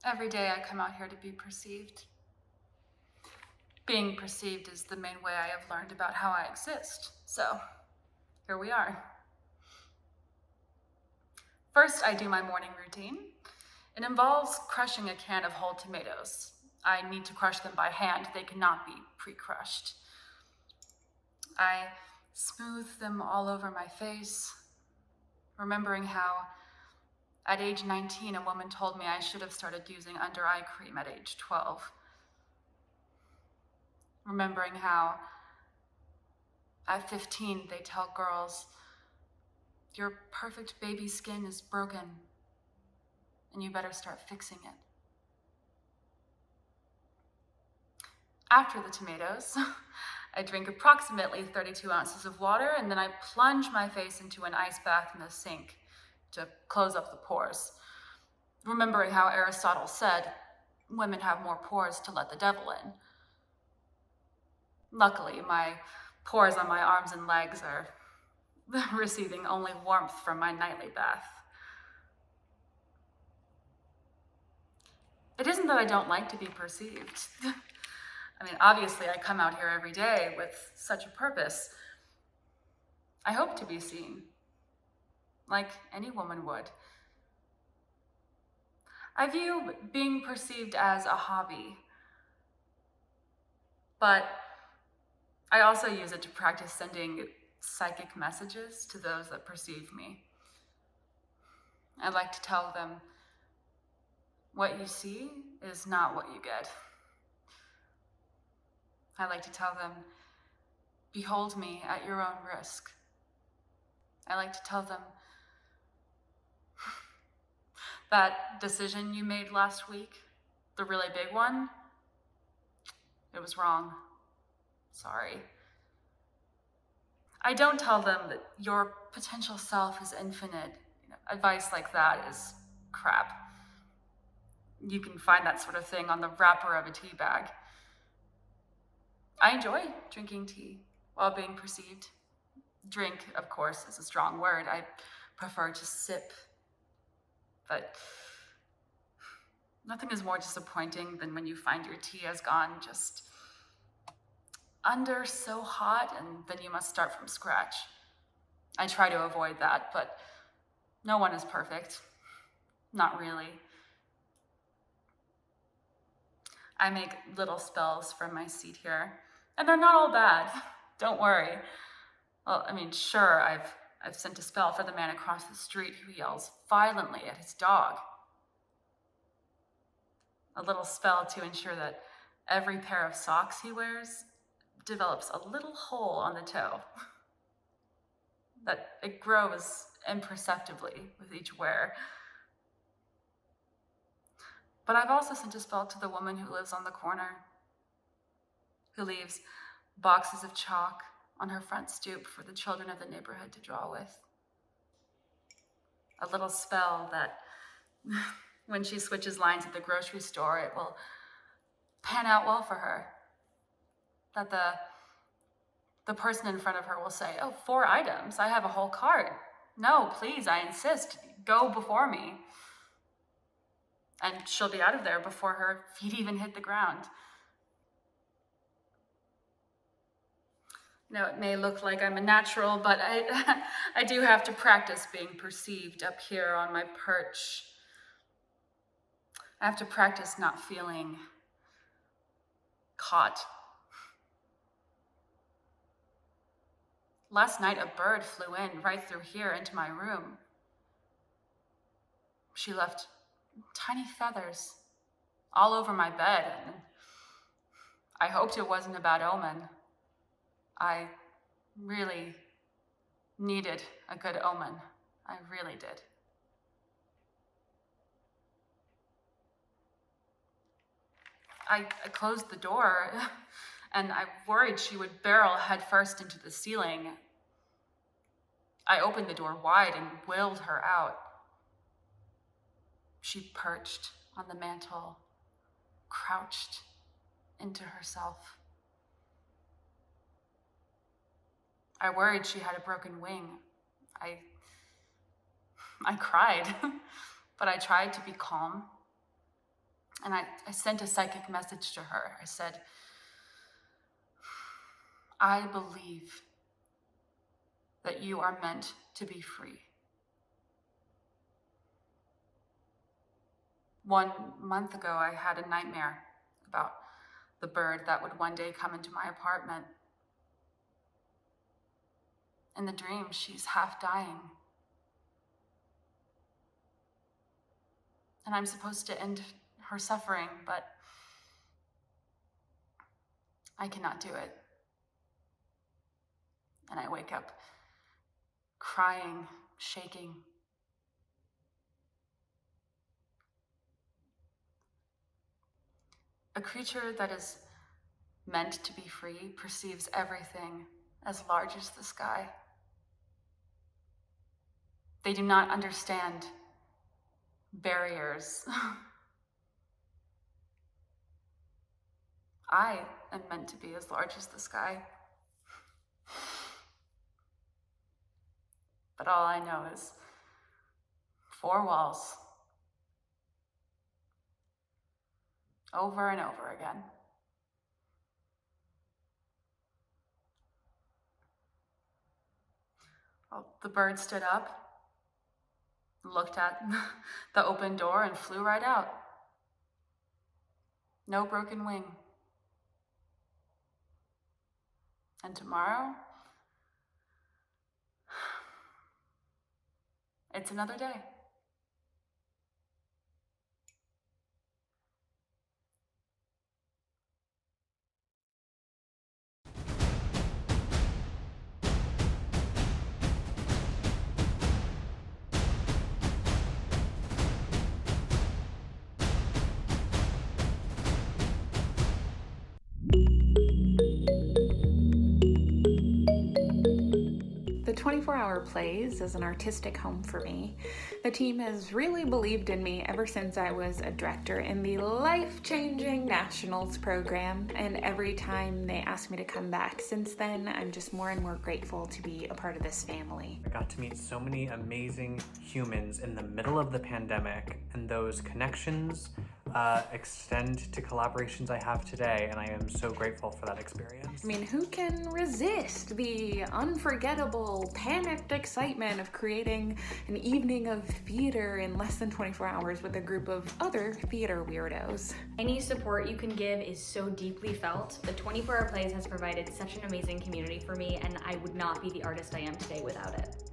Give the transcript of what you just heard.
Every day I come out here to be perceived. Being perceived is the main way I have learned about how I exist. So, here we are. First, I do my morning routine. It involves crushing a can of whole tomatoes. I need to crush them by hand. They cannot be pre-crushed. I smooth them all over my face, remembering how at age 19, a woman told me I should have started using under-eye cream at age 12. Remembering how at 15, they tell girls, your perfect baby skin is broken and you better start fixing it. After the tomatoes, I drink approximately 32 ounces of water, and then I plunge my face into an ice bath in the sink to close up the pores. Remembering how Aristotle said, women have more pores to let the devil in. Luckily, my pores on my arms and legs are receiving only warmth from my nightly bath. It isn't that I don't like to be perceived. I mean, obviously I come out here every day with such a purpose. I hope to be seen, like any woman would. I view being perceived as a hobby, but I also use it to practice sending psychic messages to those that perceive me. I like to tell them, what you see is not what you get. I like to tell them, behold me at your own risk. I like to tell them, that decision you made last week, the really big one, it was wrong. Sorry. I don't tell them that your potential self is infinite. Advice like that is crap. You can find that sort of thing on the wrapper of a tea bag. I enjoy drinking tea while being perceived. Drink, of course, is a strong word. I prefer to sip. But nothing is more disappointing than when you find your tea has gone just under so hot and then you must start from scratch. I try to avoid that, but no one is perfect. Not really. I make little spells from my seat here, and they're not all bad. Don't worry. Well, I mean, sure, I've sent a spell for the man across the street who yells violently at his dog. A little spell to ensure that every pair of socks he wears develops a little hole on the toe. That it grows imperceptibly with each wear. But I've also sent a spell to the woman who lives on the corner, who leaves boxes of chalk on her front stoop for the children of the neighborhood to draw with. A little spell that, when she switches lines at the grocery store, it will pan out well for her. That the person in front of her will say, oh, 4 items, I have a whole cart. No, please, I insist, go before me. And she'll be out of there before her feet even hit the ground. It may look like I'm a natural, but I do have to practice being perceived up here on my perch. I have to practice not feeling caught. Last night, a bird flew in right through here into my room. She left tiny feathers all over my bed, and I hoped it wasn't a bad omen. I really needed a good omen. I really did. I closed the door, and I worried she would barrel headfirst into the ceiling. I opened the door wide and willed her out. She perched on the mantel, crouched into herself. I worried she had a broken wing. I cried, but I tried to be calm. And I sent a psychic message to her. I said, I believe that you are meant to be free. 1 month ago, I had a nightmare about the bird that would one day come into my apartment. In the dream, she's half dying. And I'm supposed to end her suffering, but I cannot do it. And I wake up crying, shaking. A creature that is meant to be free perceives everything as large as the sky. They do not understand barriers. I am meant to be as large as the sky. But all I know is 4 walls. Over and over again. Well, the bird stood up, looked at the open door, and flew right out. No broken wing. And tomorrow, it's another day. The 24-hour plays is an artistic home for me. The team has really believed in me ever since I was a director in the life-changing Nationals program, and every time they ask me to come back since then, I'm just more and more grateful to be a part of this family. I got to meet so many amazing humans in the middle of the pandemic, and those connections extend to collaborations I have today, and I am so grateful for that experience. I mean, who can resist the unforgettable, panicked excitement of creating an evening of theater in less than 24 hours with a group of other theater weirdos? Any support you can give is so deeply felt. The 24-Hour Plays has provided such an amazing community for me, and I would not be the artist I am today without it.